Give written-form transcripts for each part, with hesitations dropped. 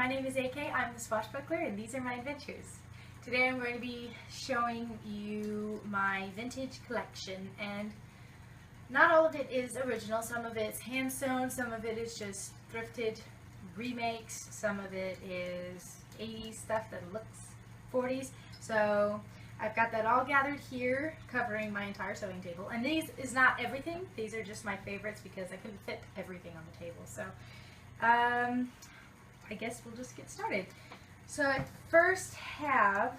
my name is AK, I'm the Swashbuckler, and these are my adventures. Today I'm going to be showing you my vintage collection, and not all of it is original. Some of it's hand sewn, some of it is just thrifted remakes, some of it is 80s stuff that looks 40s. So I've got that all gathered here, covering my entire sewing table. And these is not everything, these are just my favorites because I couldn't fit everything on the table. So I guess we'll just get started. So I first have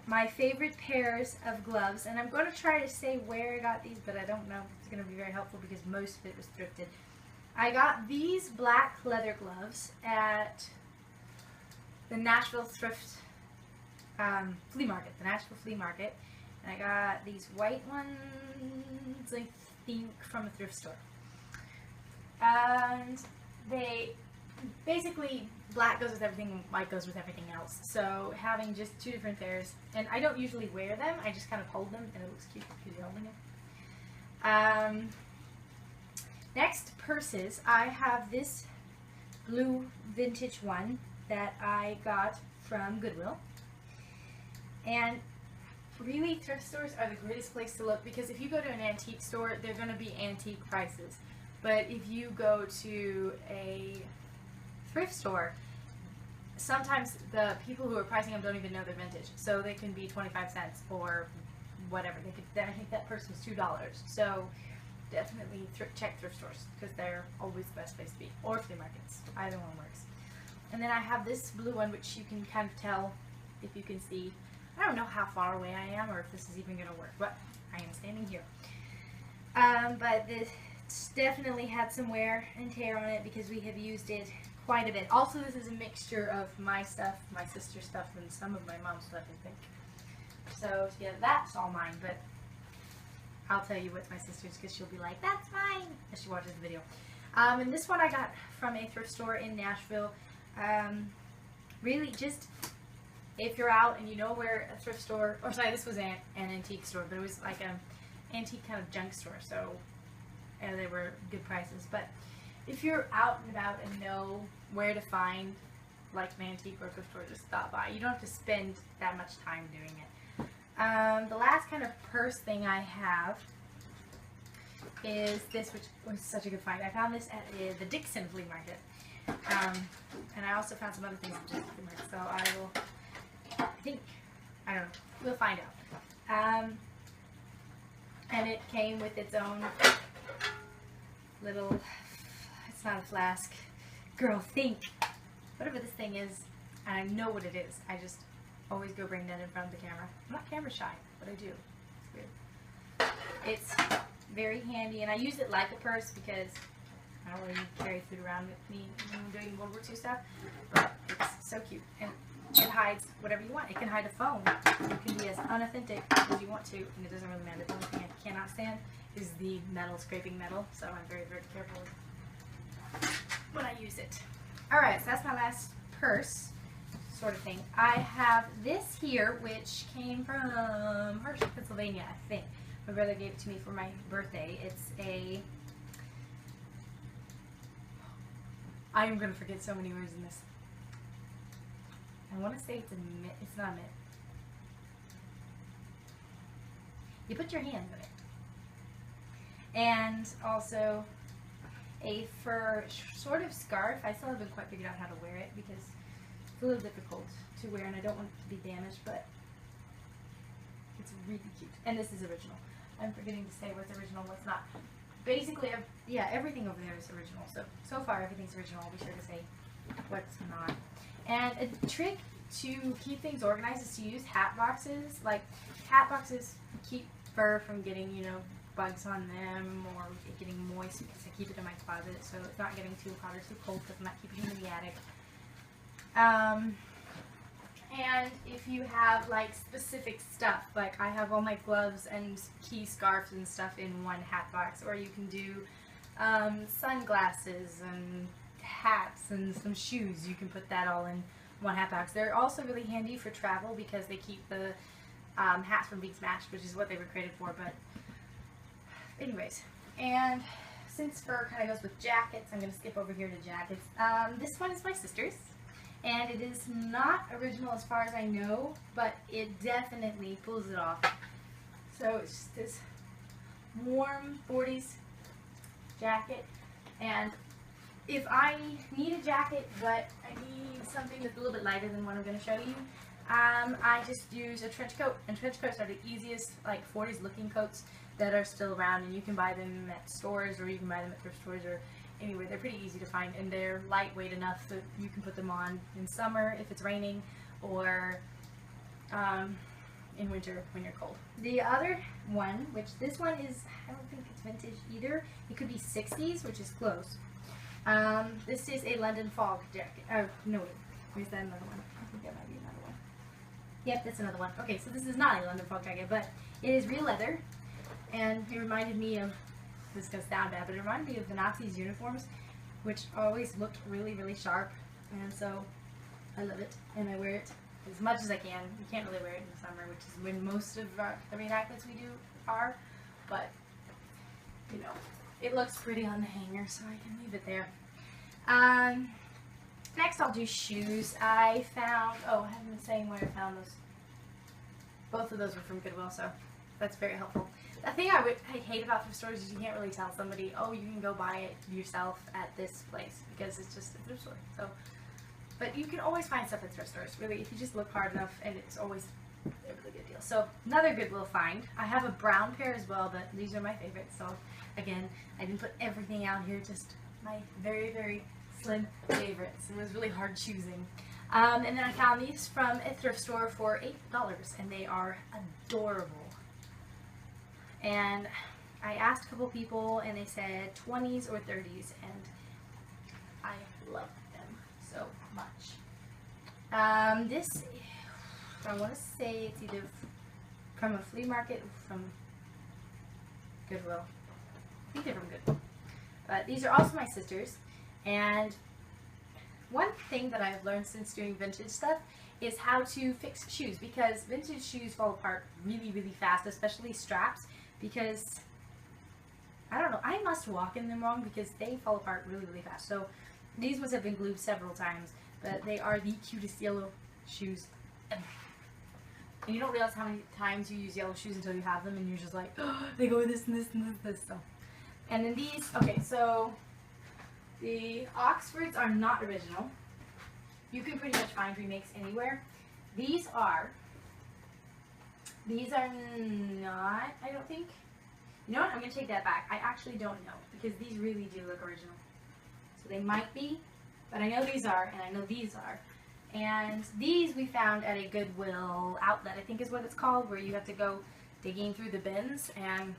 my favorite pairs of gloves, and I'm going to try to say where I got these, but I don't know if it's going to be very helpful because most of it was thrifted. I got these black leather gloves at the Nashville thrift flea market, and I got these white ones, I think, from a thrift store. And they basically, black goes with everything, white goes with everything else. So having just two different pairs, and I don't usually wear them, I just kind of hold them, and it looks cute because you're holding them. Next, purses. I have this blue vintage one that I got from Goodwill. And really, thrift stores are the greatest place to look because if you go to an antique store, they're going to be antique prices. But if you go to a thrift store, sometimes the people who are pricing them don't even know they're vintage. So they can be 25 cents or whatever. I think that purse was $2. So definitely check thrift stores because they're always the best place to be. Or flea markets. Either one works. And then I have this blue one, which you can kind of tell if you can see. I don't know how far away I am or if this is even going to work, but I am standing here. But this definitely had some wear and tear on it because we have used it quite a bit. Also, this is a mixture of my stuff, my sister's stuff, and some of my mom's stuff, I think. So, yeah, that's all mine, but I'll tell you what's my sister's because she'll be like, that's mine, as she watches the video. And this one I got from a thrift store in Nashville. Really, just if you're out and you know where a thrift store, or sorry, this was an antique store, but it was like an antique kind of junk store, so they were good prices. But if you're out and about and know where to find like an antique or thrift store, just stop by. You don't have to spend that much time doing it. The last kind of purse thing I have is this, which was such a good find. I found this at the Dixon flea market. And I also found some other things at the flea market, so I don't know, we'll find out. And it came with its own little, it's not a flask, girl, think, whatever this thing is, and I know what it is. I just always go bring that in front of the camera. I'm not camera shy, but I do. It's weird. It's very handy, and I use it like a purse because I don't really carry food around with me when I'm doing World War II stuff, but it's so cute, and it hides whatever you want. It can hide a phone. You can be as unauthentic as you want to, and it doesn't really matter. The only thing I cannot stand is the metal, scraping metal, so I'm very, very careful when I use it. Alright, so that's my last purse sort of thing. I have this here, which came from Hershey, Pennsylvania, I think. My brother gave it to me for my birthday. It's a... I am going to forget so many words in this. I want to say it's a mitt. It's not a mitt. You put your hands in it. And also a fur sort of scarf. I still haven't quite figured out how to wear it because it's a little difficult to wear and I don't want it to be damaged, but it's really cute. And this is original. I'm forgetting to say what's original, what's not. Basically, yeah, everything over there is original. So far, everything's original. I'll be sure to say what's not. And a trick to keep things organized is to use hat boxes. Like, hat boxes keep fur from getting, you know, bugs on them or it getting moist because I keep it in my closet, so it's not getting too hot or too cold because I'm not keeping it in the attic. And if you have like specific stuff, like I have all my gloves and key scarves and stuff in one hat box, or you can do sunglasses and hats and some shoes, you can put that all in one hat box. They're also really handy for travel because they keep the hats from being smashed, which is what they were created for. But anyways, and since fur kind of goes with jackets, I'm going to skip over here to jackets. This one is my sister's, and it is not original as far as I know, but it definitely pulls it off. So it's just this warm 40s jacket, and if I need a jacket but I need something that's a little bit lighter than what I'm going to show you, I just use a trench coat, and trench coats are the easiest, like 40s looking coats that are still around, and you can buy them at stores, or you can buy them at thrift stores, or anywhere. They're pretty easy to find, and they're lightweight enough that you can put them on in summer if it's raining, or in winter when you're cold. The other one, which this one is, I don't think it's vintage either. It could be 60s, which is close. This is a London fog jacket. Oh, no, wait. Where's that another one? I think that might be another one. Yep, that's another one. Okay, so this is not a London fog jacket, but it is real leather, and it reminded me of, this goes down bad, but it reminded me of the Nazis' uniforms, which always looked really, really sharp, and so I love it, and I wear it as much as I can. You can't really wear it in the summer, which is when most of the reenactments we do are, but, you know, it looks pretty on the hanger, so I can leave it there. Next I'll do shoes. I found, oh, I haven't been saying where I found those. Both of those were from Goodwill, so that's very helpful. The thing I hate about thrift stores is you can't really tell somebody, oh, you can go buy it yourself at this place, because it's just a thrift store. So, but you can always find stuff at thrift stores, really, if you just look hard enough, and it's always a really good deal. So, another Goodwill find. I have a brown pair as well, but these are my favorites. So, again, I didn't put everything out here, just my very, very slim favorites. It was really hard choosing. And then I found these from a thrift store for $8, and they are adorable. And I asked a couple people, and they said 20s or 30s, and I love them so much. This, I want to say it's either from a flea market or from Goodwill. I think they're from Goodwill. But these are also my sister's, and one thing that I've learned since doing vintage stuff is how to fix shoes, because vintage shoes fall apart really, really fast, especially straps, because, I don't know, I must walk in them wrong because they fall apart really, really fast. So these ones have been glued several times, but they are the cutest yellow shoes ever. And you don't realize how many times you use yellow shoes until you have them, and you're just like, oh, they go with this and this and this and this. So. And then these, okay, so the Oxfords are not original. You can pretty much find remakes anywhere. These are not, I don't think. You know what? I'm going to take that back. I actually don't know, because these really do look original. So they might be, but I know these are, and I know these are. And these we found at a Goodwill outlet, I think is what it's called, where you have to go digging through the bins. And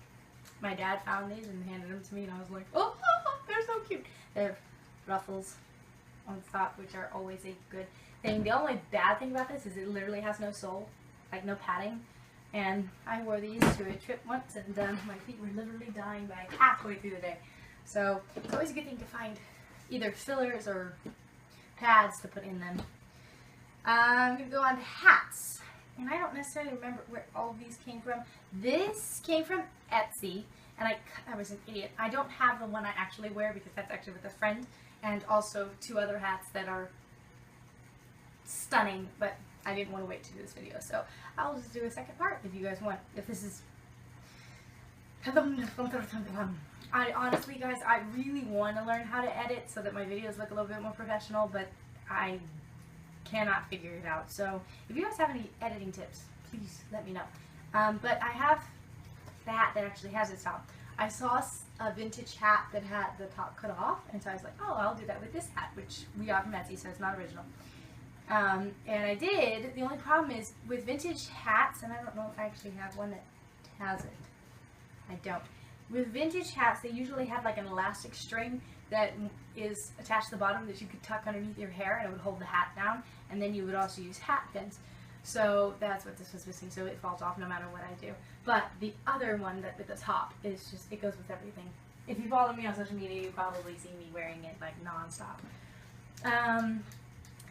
my dad found these and handed them to me, and I was like, oh, they're so cute. They have ruffles on the top, which are always a good thing. The only bad thing about this is it literally has no sole, like no padding. And I wore these to a trip once, and my feet were literally dying by halfway through the day. So it's always a good thing to find either fillers or pads to put in them. I'm going to go on to hats. And I don't necessarily remember where all of these came from. This came from Etsy, and I was an idiot. I don't have the one I actually wear because that's actually with a friend, and also two other hats that are stunning, but I didn't want to wait to do this video, so I'll just do a second part if you guys want. If this is... I honestly, guys, I really want to learn how to edit so that my videos look a little bit more professional, but I cannot figure it out. So if you guys have any editing tips, please let me know. But I have the hat that actually has its top. I saw a vintage hat that had the top cut off, and so I was like, oh, I'll do that with this hat, which we got from Etsy, so it's not original. And I did. The only problem is with vintage hats, and I don't know if I actually have one that has it. I don't. With vintage hats, they usually have like an elastic string that is attached to the bottom that you could tuck underneath your hair, and it would hold the hat down, and then you would also use hat pins. So that's what this was missing, so it falls off no matter what I do. But the other one that with the top is just, it goes with everything. If you follow me on social media, you probably see me wearing it like non-stop.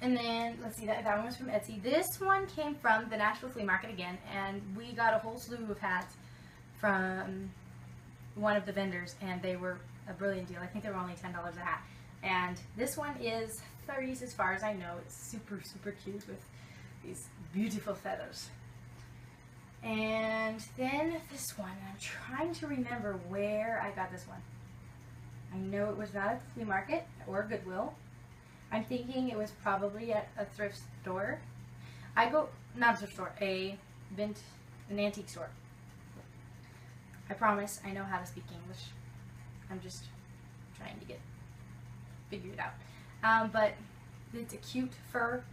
And then, let's see, that one was from Etsy. This one came from the Nashville Flea Market again, and we got a whole slew of hats from one of the vendors, and they were a brilliant deal. I think they were only $10 a hat. And this one is 30s as far as I know. It's super, super cute with these beautiful feathers. And then this one, I'm trying to remember where I got this one. I know it was not at the flea market or Goodwill. I'm thinking it was probably at a thrift store. Not a thrift store, an antique store. I promise I know how to speak English. I'm just trying to figure it out. But it's a cute fur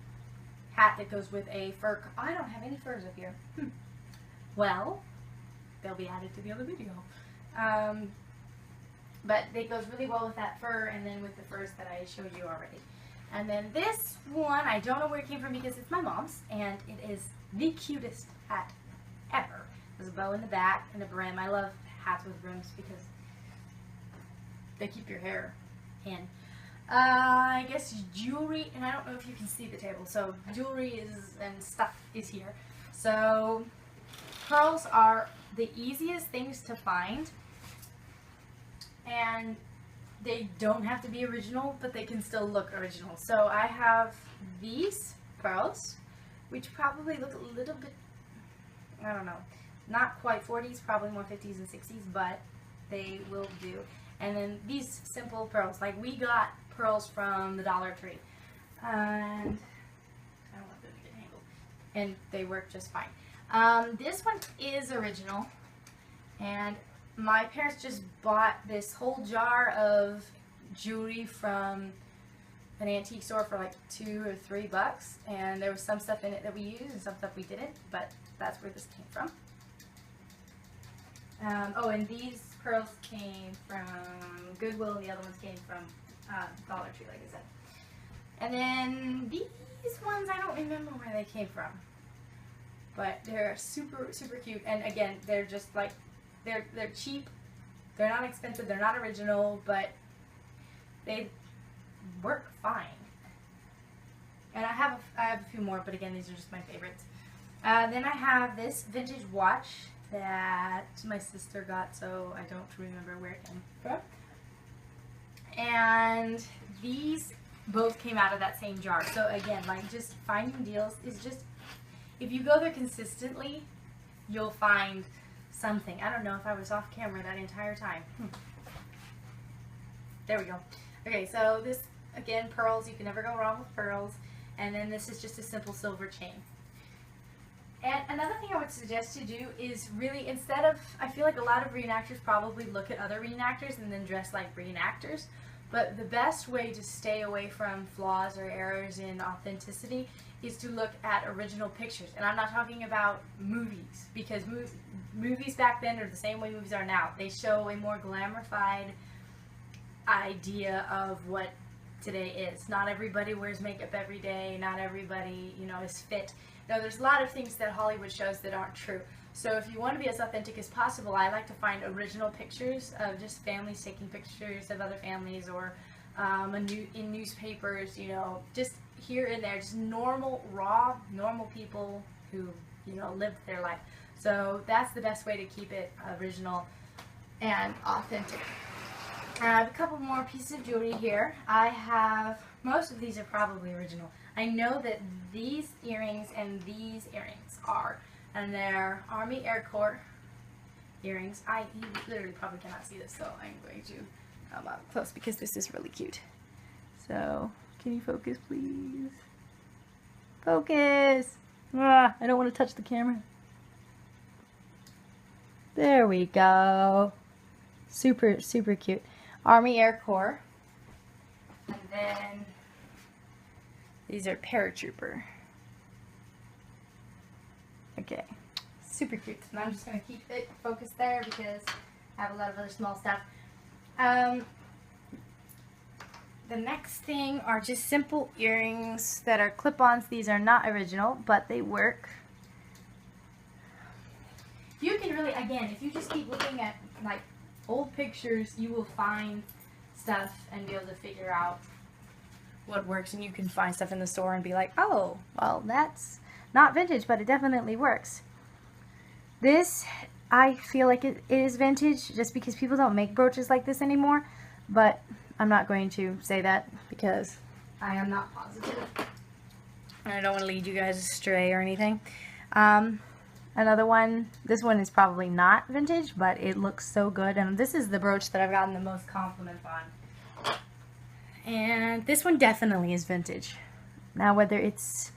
hat that goes with a fur. I don't have any furs up here. Well, they'll be added to the other video. But it goes really well with that fur and then with the furs that I showed you already. And then this one, I don't know where it came from because it's my mom's, and it is the cutest hat ever. There's a bow in the back and a brim. I love hats with brims because they keep your hair in. I guess jewelry, and I don't know if you can see the table, so jewelry and stuff is here. So pearls are the easiest things to find, and they don't have to be original, but they can still look original. So I have these pearls, which probably look a little bit, I don't know, not quite 40s, probably more 50s and 60s, but they will do. And then these simple pearls, like we got pearls from the Dollar Tree, and I don't want them to get tangled, and they work just fine. This one is original, and my parents just bought this whole jar of jewelry from an antique store for like $2 or $3, and there was some stuff in it that we used and some stuff we didn't, but that's where this came from. Oh, and these pearls came from Goodwill, and the other ones came from Dollar Tree, like I said. And then these ones, I don't remember where they came from, but they're super, super cute. And again, they're just like, they're cheap, they're not expensive, they're not original, but they work fine. And I have a few more, but again, these are just my favorites. Then I have this vintage watch that my sister got, so I don't remember where it came from. And these both came out of that same jar. So again, like, just finding deals is just, if you go there consistently, you'll find something. I don't know if I was off camera that entire time. There we go. Okay, so this, again, pearls. You can never go wrong with pearls. And then this is just a simple silver chain. And another thing I would suggest to do is really, instead of, I feel like a lot of reenactors probably look at other reenactors and then dress like reenactors, but the best way to stay away from flaws or errors in authenticity is to look at original pictures. And I'm not talking about movies, because movies back then are the same way movies are now. They show a more glamorified idea of what today is. Not everybody wears makeup every day, not everybody, you know, is fit. Now, there's a lot of things that Hollywood shows that aren't true. So if you want to be as authentic as possible, I like to find original pictures of just families taking pictures of other families, or in newspapers, you know, just here and there, just normal, raw, normal people who, you know, lived their life. So that's the best way to keep it original and authentic. I have a couple more pieces of jewelry here. I have, most of these are probably original. I know that these earrings and these earrings are, and they're Army Air Corps earrings. You literally probably cannot see this, so I'm going to come up close because this is really cute. So, can you focus, please? Focus! I don't want to touch the camera. There we go. Super, super cute. Army Air Corps. And then these are paratrooper. Okay, super cute. And I'm just going to keep it focused there because I have a lot of other small stuff. The next thing are just simple earrings that are clip-ons. These are not original, but they work. You can really, again, if you just keep looking at like old pictures, you will find stuff and be able to figure out what works, and you can find stuff in the store and be like, oh, well, that's not vintage, but it definitely works. This, I feel like it is vintage just because people don't make brooches like this anymore. but I'm not going to say that because I am not positive. And I don't want to lead you guys astray or anything. Another one, this one is probably not vintage, but it looks so good. And this is the brooch that I've gotten the most compliments on. And this one definitely is vintage. Now, whether it's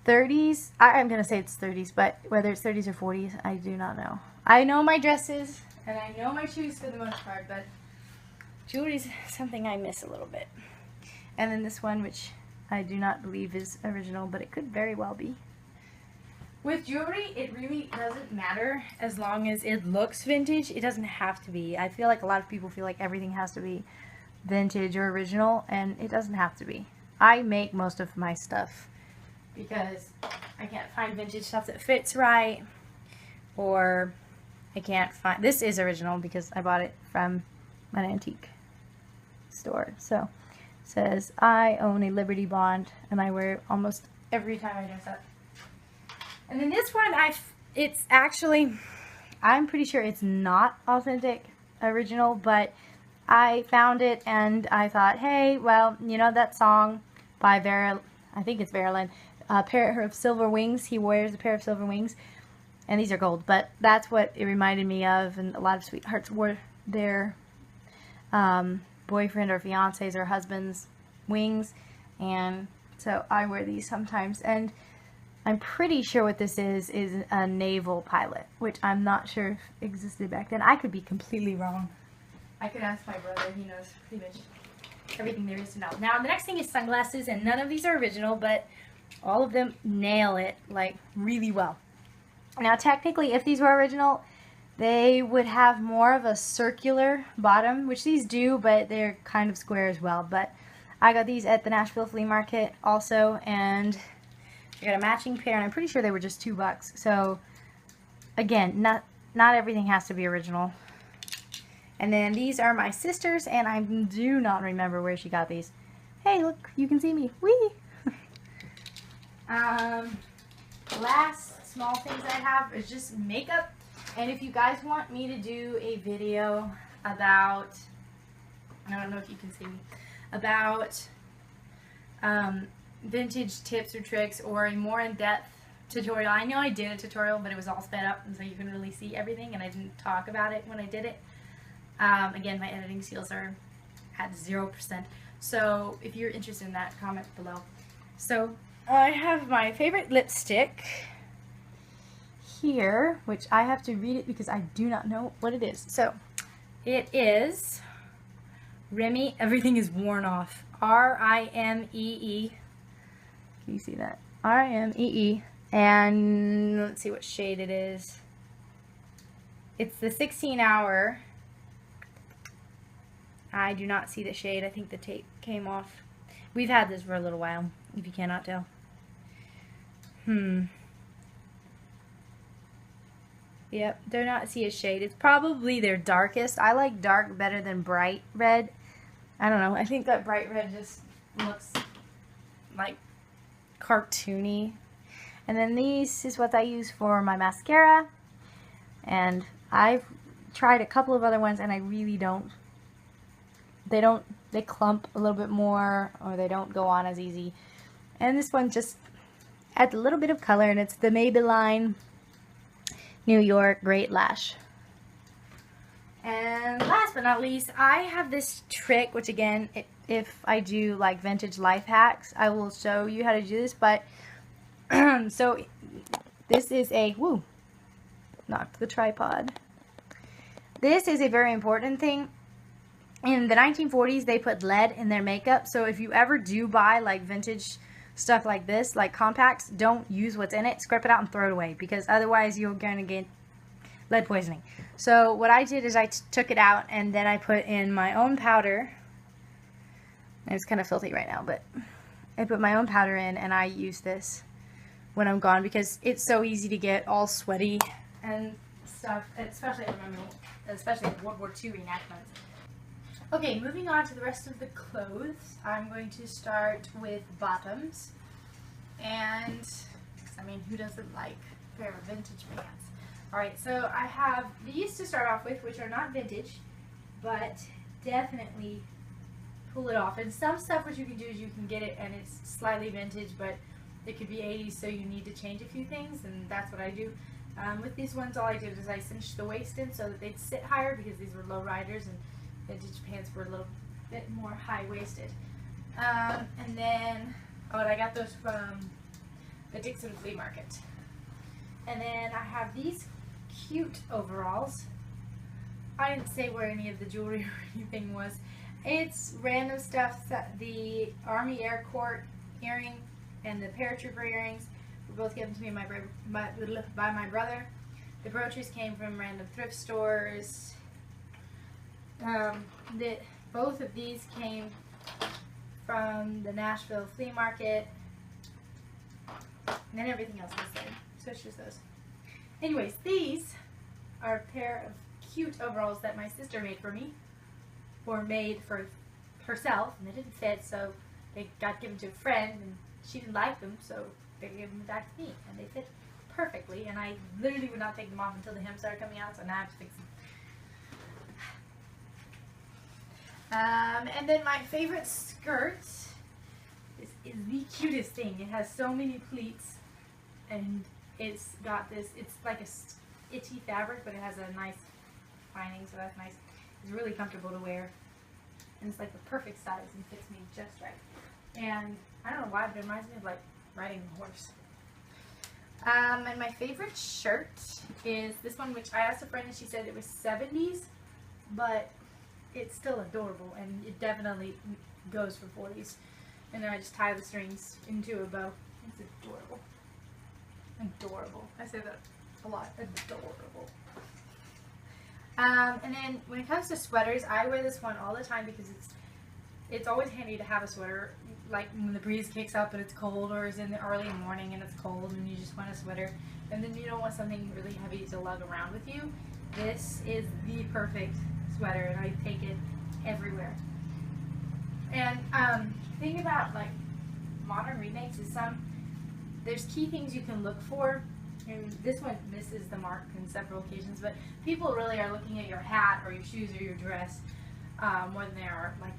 30s, I'm going to say it's 30s, but whether it's 30s or 40s, I do not know. I know my dresses, and I know my shoes for the most part, but jewelry is something I miss a little bit. And then this one, which I do not believe is original, but it could very well be. With jewelry, it really doesn't matter as long as it looks vintage. It doesn't have to be. I feel like a lot of people feel like everything has to be vintage or original, and it doesn't have to be. I make most of my stuff because I can't find vintage stuff that fits right, or I can't find... This is original because I bought it from an antique store. So it says, I own a Liberty Bond, and I wear it almost every time I dress up. And then this one, it's actually, I'm pretty sure it's not authentic, original, but I found it and I thought, hey, well, you know that song by I think it's Marilyn, a pair of silver wings. He wears a pair of silver wings, and these are gold, but that's what it reminded me of. And a lot of sweethearts wore their boyfriend or fiance's or husband's wings, and so I wear these sometimes. And I'm pretty sure what this is a naval pilot, which I'm not sure if existed back then. I could be completely wrong. I could ask my brother. He knows pretty much everything there is to know. Now, the next thing is sunglasses, and none of these are original, but all of them nail it, like, really well. Now, technically, if these were original, they would have more of a circular bottom, which these do, but they're kind of square as well. But I got these at the Nashville Flea Market also, and I got a matching pair, and I'm pretty sure they were just $2. So, again, not everything has to be original. And then these are my sister's, and I do not remember where she got these. Hey, look, you can see me. Whee! Last small things I have is just makeup. And if you guys want me to do a video about, I don't know if you can see me, about vintage tips or tricks, or a more in-depth tutorial. I know I did a tutorial, but it was all sped up, and so you couldn't really see everything, and I didn't talk about it when I did it. Again, my editing skills are at 0%. So if you're interested in that, comment below. So I have my favorite lipstick here, which I have to read it because I do not know what it is. So it is Remy. Everything is worn off. R-I-M-E-E. Can you see that? R-I-M-E-E. And let's see what shade it is. It's the 16-hour. I do not see the shade. I think the tape came off. We've had this for a little while, if you cannot tell. Yep, do not see a shade. It's probably their darkest. I like dark better than bright red. I don't know. I think that bright red just looks like cartoony. And then these is what I use for my mascara. And I've tried a couple of other ones, and I really don't. They clump a little bit more, or they don't go on as easy. And this one just adds a little bit of color, and it's the Maybelline New York Great Lash. And last but not least, I have this trick, which again, if I do like vintage life hacks, I will show you how to do this. But so this is a, woo, knocked the tripod. This is a very important thing. In the 1940s, they put lead in their makeup. So if you ever do buy like vintage stuff like this, like compacts, don't use what's in it. Scrap it out and throw it away, because otherwise you're going to get lead poisoning. So what I did is I took it out, and then I put in my own powder. And it's kind of filthy right now, but I put my own powder in, and I use this when I'm gone, because it's so easy to get all sweaty and stuff, especially in World War II reenactments. Okay, moving on to the rest of the clothes, I'm going to start with bottoms. And, I mean, who doesn't like a pair of vintage pants? Alright, so I have these to start off with, which are not vintage, but definitely pull it off. And some stuff what you can do is you can get it and it's slightly vintage, but it could be 80s, so you need to change a few things, and that's what I do. With these ones, all I did is I cinched the waist in so that they'd sit higher, because these were low riders and vintage pants were a little bit more high-waisted. And then, and I got those from the Dixon Flea Market. And then I have these cute overalls. I didn't say where any of the jewelry or anything was. It's random stuff. The Army Air Corps earring and the paratrooper earrings were both given to me by my brother. The brooches came from random thrift stores. Both of these came from the Nashville Flea Market. And then everything else is there. So it's just those. Anyways, these are a pair of cute overalls that my sister made for me, or made for herself, and they didn't fit, so they got given to a friend, and she didn't like them, so they gave them back to me, and they fit perfectly, and I literally would not take them off until the hem started coming out, so now I have to fix them. And then my favorite skirt is the cutest thing. It has so many pleats, and it's got this, it's like a itchy fabric, but it has a nice lining, so that's nice. It's really comfortable to wear, and it's like the perfect size and fits me just right. And I don't know why, but it reminds me of like riding a horse. And my favorite shirt is this one, which I asked a friend and she said it was 70s, but it's still adorable, and it definitely goes for 40s. And then I just tie the strings into a bow. It's adorable. Adorable. I say that a lot. Adorable. And then when it comes to sweaters, I wear this one all the time because it's always handy to have a sweater, like when the breeze kicks up and it's cold, or is in the early morning and it's cold and you just want a sweater, and then you don't want something really heavy to lug around with you. This is the perfect sweater, and I take it everywhere. And the thing about like modern remakes is there's key things you can look for. And this one misses the mark in several occasions, but people really are looking at your hat or your shoes or your dress more than they are like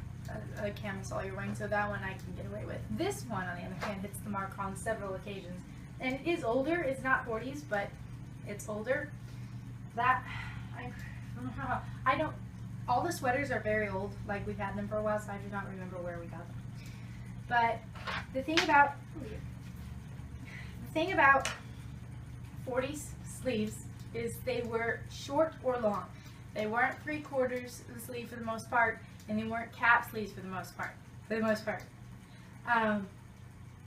a camisole you're wearing, so that one I can get away with. This one, on the other hand, hits the mark on several occasions, and it is older. It's not 40s, but it's older. All the sweaters are very old, like we've had them for a while, so I do not remember where we got them. But the thing about 40s sleeves is they were short or long. They weren't 3/4 of the sleeve for the most part, and they weren't cap sleeves for the most part.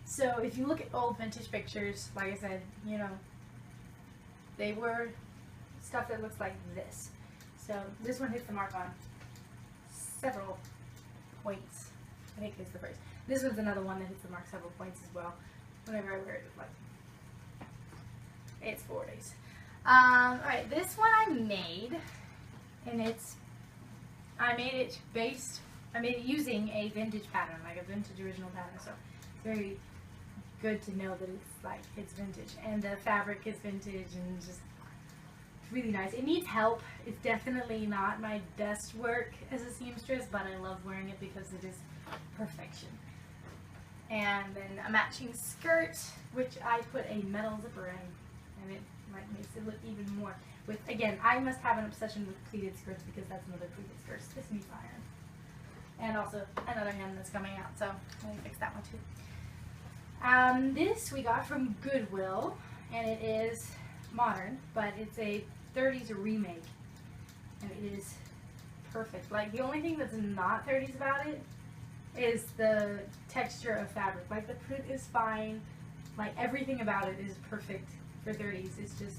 So if you look at old vintage pictures, like I said, you know, they were stuff that looks like this. So this one hits the mark on several points. I think it's the first. This one's another one that hits the mark several points as well. Whenever I wear it, it's 40s. Alright, this one I made, and I made it using a vintage pattern, like a vintage original pattern, so it's very good to know that it's vintage, and the fabric is vintage, and just really nice. It needs help. It's definitely not my best work as a seamstress, but I love wearing it because it is perfection. And then a matching skirt, which I put a metal zipper in, and it makes it look even more. Again, I must have an obsession with pleated skirts because that's another pleated skirt. This needs iron. And also another hem that's coming out, so let me fix that one too. This we got from Goodwill, and it is modern, but it's a 30s remake, and it is perfect. Like, the only thing that's not 30s about it is the texture of fabric. Like, the print is fine, like everything about it is perfect for 30s. It's just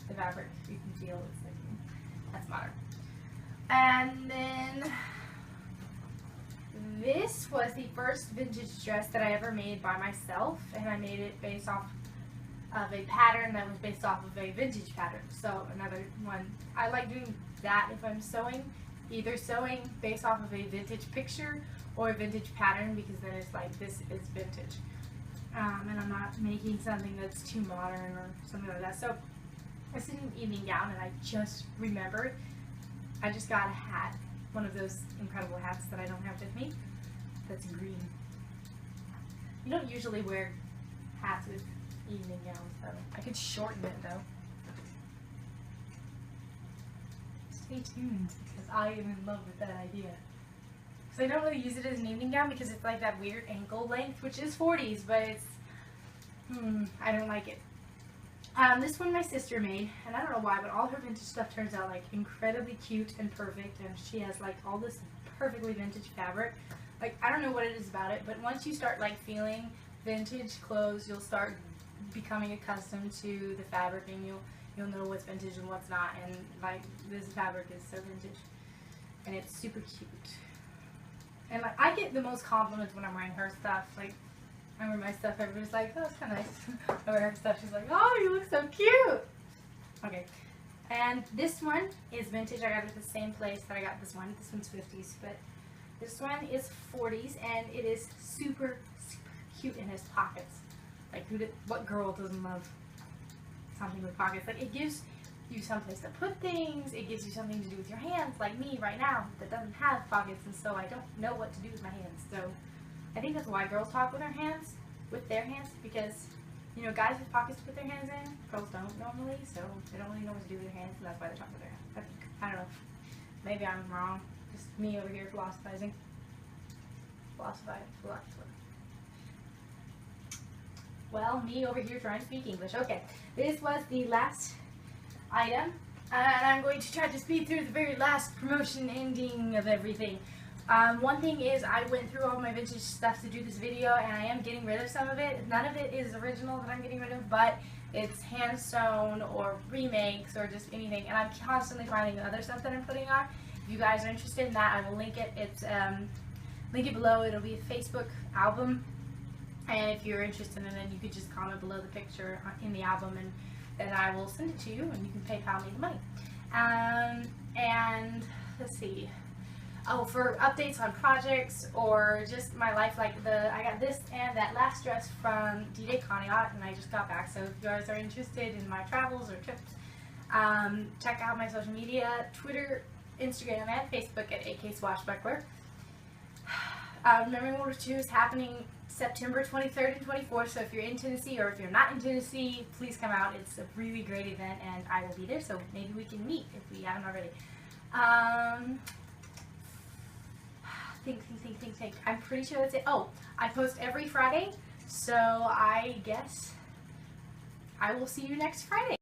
the fabric, you can feel it's like, that's modern. And then this was the first vintage dress that I ever made by myself, and I made it based off of a pattern that was based off of a vintage pattern. So another one, I like doing that if I'm sewing, either sewing based off of a vintage picture or a vintage pattern, because then it's like, this is vintage. And I'm not making something that's too modern or something like that. So I was in an evening gown, and I just remembered I just got a hat one of those incredible hats that I don't have with me. That's green. You don't usually wear hats with evening gowns, though. I could shorten it, though. Stay tuned, because I am in love with that idea. Because I don't really use it as an evening gown because it's like that weird ankle length, which is 40s, but it's, I don't like it. This one my sister made, and I don't know why, but all her vintage stuff turns out like incredibly cute and perfect, and she has like all this perfectly vintage fabric. Like, I don't know what it is about it, but once you start like feeling vintage clothes, you'll start becoming accustomed to the fabric, and you'll know what's vintage and what's not. And like, this fabric is so vintage, and it's super cute. And like, I get the most compliments when I'm wearing her stuff. Like, I wear my stuff, everybody's like, oh, it's kind of nice. I wear her stuff, she's like, oh, you look so cute. Okay, and this one is vintage. I got it at the same place that I got this one. This one's 50s, but this one is 40s, and it is super, super cute in his pockets. Like, what girl doesn't love something with pockets? Like, it gives you someplace to put things. It gives you something to do with your hands, like me right now, that doesn't have pockets, and so I don't know what to do with my hands. So I think that's why girls talk with their hands, because, you know, guys have pockets to put their hands in. Girls don't normally, so they don't really know what to do with their hands, and that's why they talk with their hands. I don't know. Maybe I'm wrong. Just me over here philosophizing. Well, me over here trying to speak English. Okay, this was the last item, and I'm going to try to speed through the very last promotion ending of everything. One thing is, I went through all my vintage stuff to do this video, and I am getting rid of some of it. None of it is original that I'm getting rid of, but it's hand sewn or remakes or just anything, and I'm constantly finding other stuff that I'm putting on. If you guys are interested in that, I will link it. It's link it below. It'll be a Facebook album, and if you're interested in it, you could just comment below the picture in the album, and then I will send it to you, and you can PayPal me the money. And let's see. Oh, for updates on projects or just my life, like I got this and that last dress from D-Day Conneaut, and I just got back. So if you guys are interested in my travels or trips, check out my social media, Twitter, Instagram, and Facebook at AK Swashbuckler. Memory Wars 2 is happening September 23rd and 24th, so if you're in Tennessee or if you're not in Tennessee, please come out. It's a really great event, and I will be there, so maybe we can meet if we haven't already. Think. I'm pretty sure that's it. Oh, I post every Friday, so I guess I will see you next Friday.